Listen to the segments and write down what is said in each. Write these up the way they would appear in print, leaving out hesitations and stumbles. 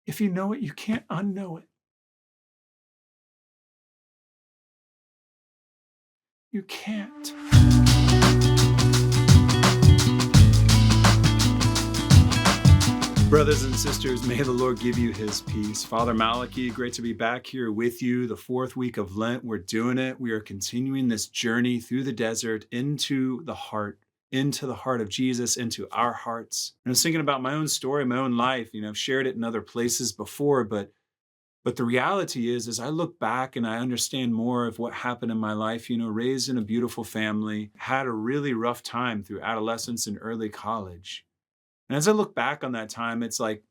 If you know it, you can't unknow it. You can't. Brothers and sisters, may the Lord give you his peace. Father Malachy, great to be back here with you. The fourth week of Lent, we're doing it. We are continuing this journey through the desert into the heart of Jesus, into our hearts. And I was thinking about my own story, my own life. I've shared it in other places before, but the reality is, as I look back and I understand more of what happened in my life, raised in a beautiful family, had a really rough time through adolescence and early college. And as I look back on that time, it's like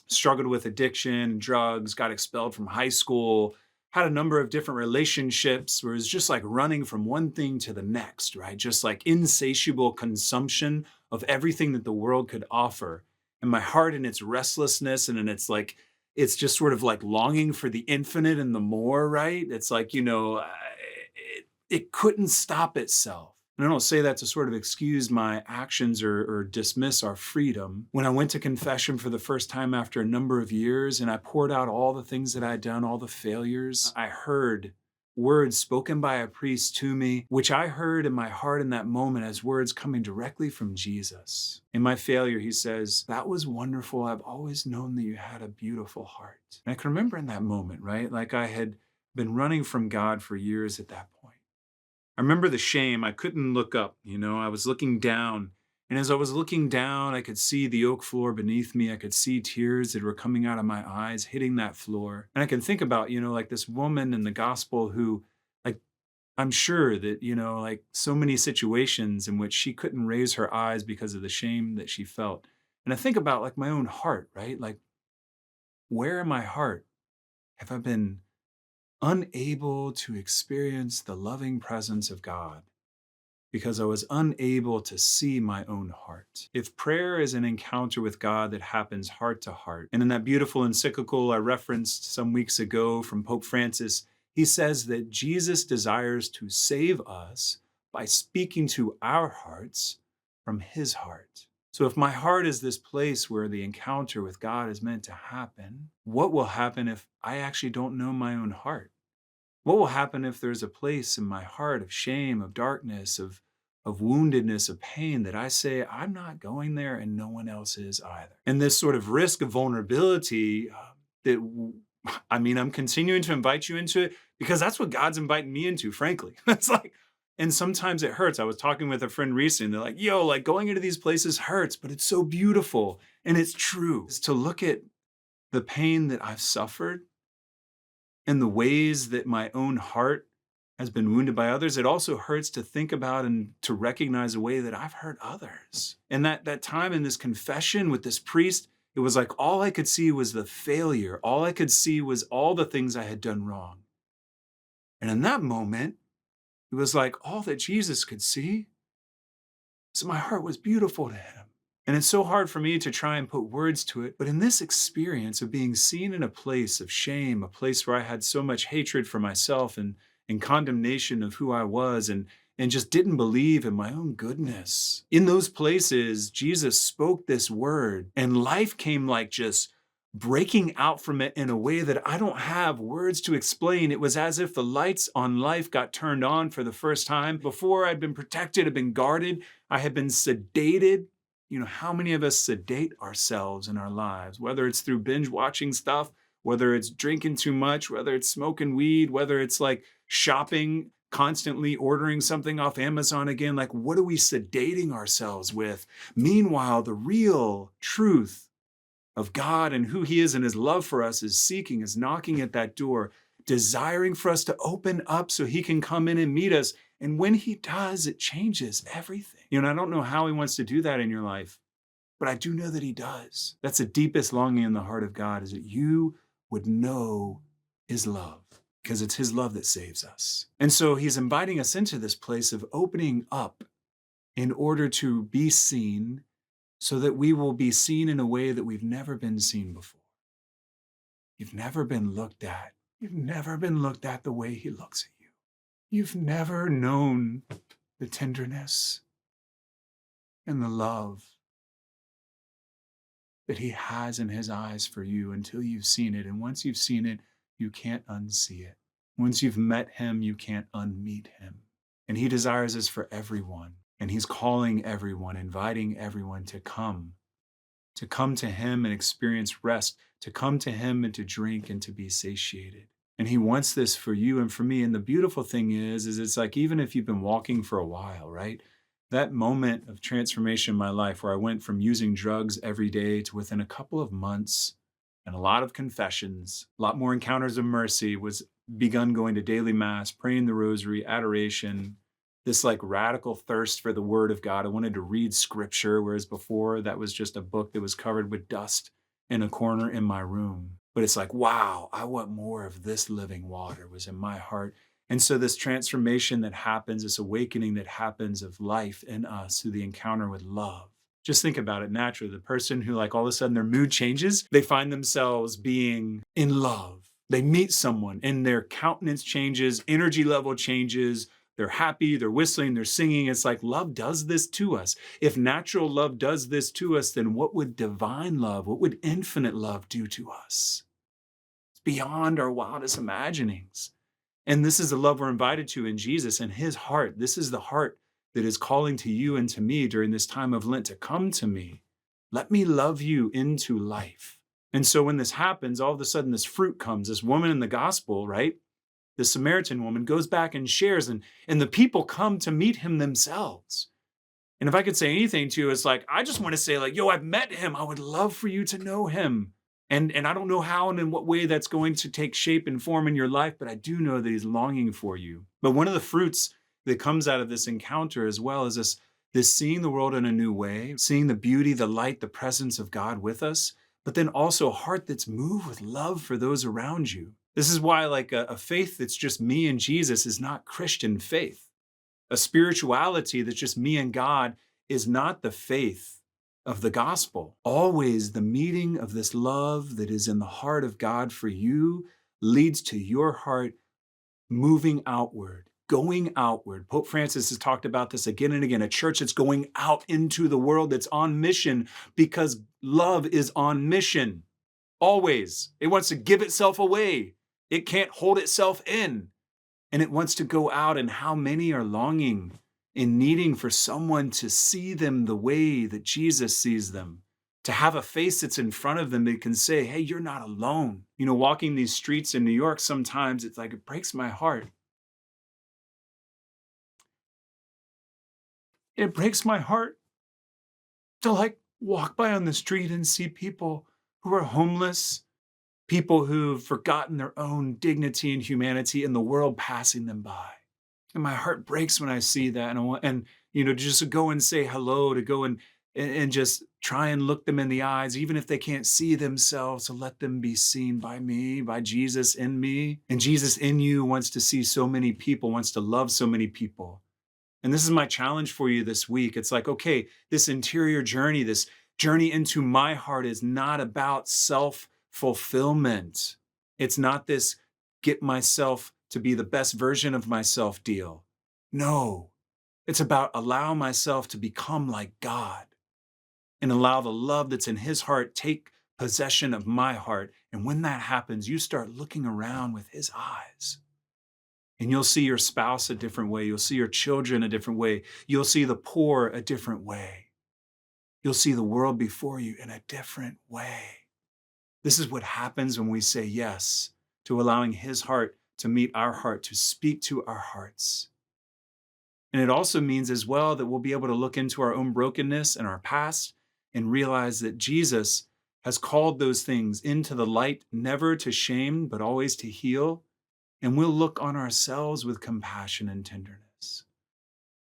struggled with addiction, drugs, got expelled from high school, had a number of different relationships where it was just like running from one thing to the next, right? Just like insatiable consumption of everything that the world could offer. And my heart in its restlessness and in its like, it's just sort of like longing for the infinite and the more, right? It's like, it couldn't stop itself. And I don't say that to sort of excuse my actions or dismiss our freedom. When I went to confession for the first time after a number of years and I poured out all the things that I'd done, all the failures, I heard words spoken by a priest to me, which I heard in my heart in that moment as words coming directly from Jesus. In my failure, he says, "That was wonderful. I've always known that you had a beautiful heart." And I can remember in that moment, right? Like I had been running from God for years at that point. I remember the shame. I couldn't look up, I was looking down. And as I was looking down, I could see the oak floor beneath me. I could see tears that were coming out of my eyes, hitting that floor. And I can think about, like this woman in the gospel who, like, I'm sure that, like so many situations in which she couldn't raise her eyes because of the shame that she felt. And I think about like my own heart, right? Like, where in my heart have I been unable to experience the loving presence of God because I was unable to see my own heart? If prayer is an encounter with God that happens heart to heart, and in that beautiful encyclical I referenced some weeks ago from Pope Francis, he says that Jesus desires to save us by speaking to our hearts from his heart. So if my heart is this place where the encounter with God is meant to happen, what will happen if I actually don't know my own heart? What will happen if there's a place in my heart of shame, of darkness, of woundedness, of pain that I say, I'm not going there and no one else is either? And this sort of risk of vulnerability I'm continuing to invite you into it because that's what God's inviting me into, frankly. It's like, and sometimes it hurts. I was talking with a friend recently, and they're like, yo, like going into these places hurts, but it's so beautiful. And it's true. Is to look at the pain that I've suffered and the ways that my own heart has been wounded by others. It also hurts to think about and to recognize a way that I've hurt others. And that time in this confession with this priest, it was like all I could see was the failure. All I could see was all the things I had done wrong. And in that moment, it was like all that Jesus could see. So my heart was beautiful to him. And it's so hard for me to try and put words to it. But in this experience of being seen in a place of shame, a place where I had so much hatred for myself and condemnation of who I was and just didn't believe in my own goodness. In those places, Jesus spoke this word and life came like just breaking out from it in a way that I don't have words to explain. It was as if the lights on life got turned on for the first time. Before I'd been protected, I'd been guarded, I had been sedated. How many of us sedate ourselves in our lives, whether it's through binge watching stuff, whether it's drinking too much, whether it's smoking weed, whether it's like shopping, constantly ordering something off Amazon again. Like, what are we sedating ourselves with? Meanwhile, the real truth of God and who he is and his love for us is seeking, is knocking at that door, desiring for us to open up so he can come in and meet us. And when he does, it changes everything. I don't know how he wants to do that in your life, but I do know that he does. That's the deepest longing in the heart of God, is that you would know his love, because it's his love that saves us. And so he's inviting us into this place of opening up in order to be seen, so that we will be seen in a way that we've never been seen before. You've never been looked at. You've never been looked at the way he looks at you. You've never known the tenderness and the love that he has in his eyes for you until you've seen it. And once you've seen it, you can't unsee it. Once you've met him, you can't unmeet him. And he desires this for everyone. And he's calling everyone, inviting everyone to come to him and experience rest, to come to him and to drink and to be satiated. And he wants this for you and for me. And the beautiful thing is it's like, even if you've been walking for a while, right? That moment of transformation in my life where I went from using drugs every day to within a couple of months and a lot of confessions, a lot more encounters of mercy, was begun going to daily mass, praying the rosary, adoration, this like radical thirst for the word of God. I wanted to read scripture, whereas before that was just a book that was covered with dust in a corner in my room. But it's like, wow, I want more of this living water was in my heart. And so this transformation that happens, this awakening that happens of life in us through the encounter with love. Just think about it naturally. The person who like all of a sudden their mood changes, they find themselves being in love. They meet someone and their countenance changes, energy level changes, they're happy, they're whistling, they're singing. It's like love does this to us. If natural love does this to us, then what would divine love, what would infinite love do to us? It's beyond our wildest imaginings. And this is the love we're invited to in Jesus and his heart. This is the heart that is calling to you and to me during this time of Lent to come to me. Let me love you into life. And so when this happens, all of a sudden this fruit comes. This woman in the gospel, right? The Samaritan woman goes back and shares, and the people come to meet him themselves. And if I could say anything to you, it's like, I just want to say like, yo, I've met him. I would love for you to know him. And I don't know how and in what way that's going to take shape and form in your life, but I do know that he's longing for you. But one of the fruits that comes out of this encounter as well is this seeing the world in a new way, seeing the beauty, the light, the presence of God with us, but then also a heart that's moved with love for those around you. This is why like a faith that's just me and Jesus is not Christian faith. A spirituality that's just me and God is not the faith of the gospel. Always the meeting of this love that is in the heart of God for you leads to your heart moving outward, going outward. Pope Francis has talked about this again and again, a church that's going out into the world, that's on mission, because love is on mission. Always. It wants to give itself away. It can't hold itself in. And it wants to go out. And how many are longing and needing for someone to see them the way that Jesus sees them, to have a face that's in front of them that can say, hey, you're not alone. You know, walking these streets in New York, sometimes it's like, it breaks my heart. It breaks my heart to like walk by on the street and see people who are homeless, people who've forgotten their own dignity and humanity, and the world passing them by. And my heart breaks when I see that. And you know, just to go and say hello, to go and just try and look them in the eyes, even if they can't see themselves, to let them be seen by me, by Jesus in me. And Jesus in you wants to see so many people, wants to love so many people. And this is my challenge for you this week. It's like, okay, this interior journey, this journey into my heart is not about self-fulfillment. It's not this get myself to be the best version of myself deal. No, it's about allow myself to become like God and allow the love that's in his heart take possession of my heart. And when that happens, you start looking around with his eyes. And you'll see your spouse a different way. You'll see your children a different way. You'll see the poor a different way. You'll see the world before you in a different way. This is what happens when we say yes to allowing his heart to meet our heart, to speak to our hearts. And it also means as well that we'll be able to look into our own brokenness and our past and realize that Jesus has called those things into the light, never to shame, but always to heal. And we'll look on ourselves with compassion and tenderness.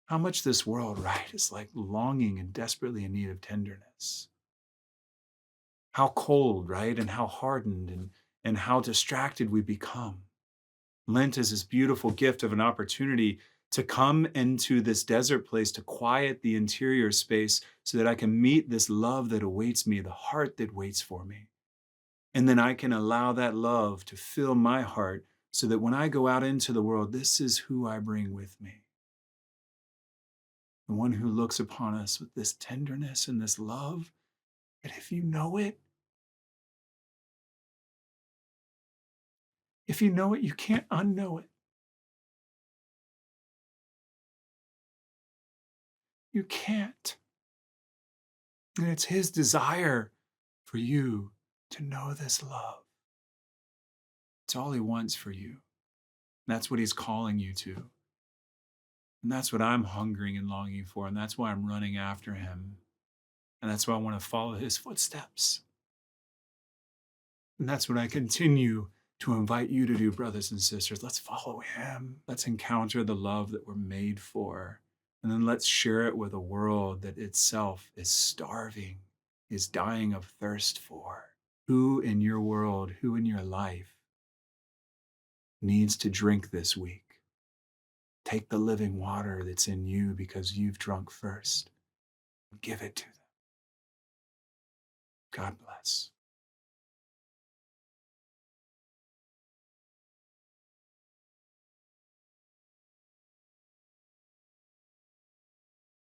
How much this world, right, is like longing and desperately in need of tenderness. How cold, right, and how hardened and how distracted we become. Lent is this beautiful gift of an opportunity to come into this desert place, to quiet the interior space so that I can meet this love that awaits me, the heart that waits for me. And then I can allow that love to fill my heart so that when I go out into the world, this is who I bring with me. The one who looks upon us with this tenderness and this love But if you know it, you can't unknow it. You can't. And it's his desire for you to know this love. It's all he wants for you. That's what he's calling you to. And that's what I'm hungering and longing for. And that's why I'm running after him. And that's why I want to follow his footsteps. And that's what I continue to invite you to do, brothers and sisters. Let's follow him. Let's encounter the love that we're made for. And then let's share it with a world that itself is starving, is dying of thirst for. Who in your world, who in your life needs to drink this week? Take the living water that's in you because you've drunk first and give it to them. God bless.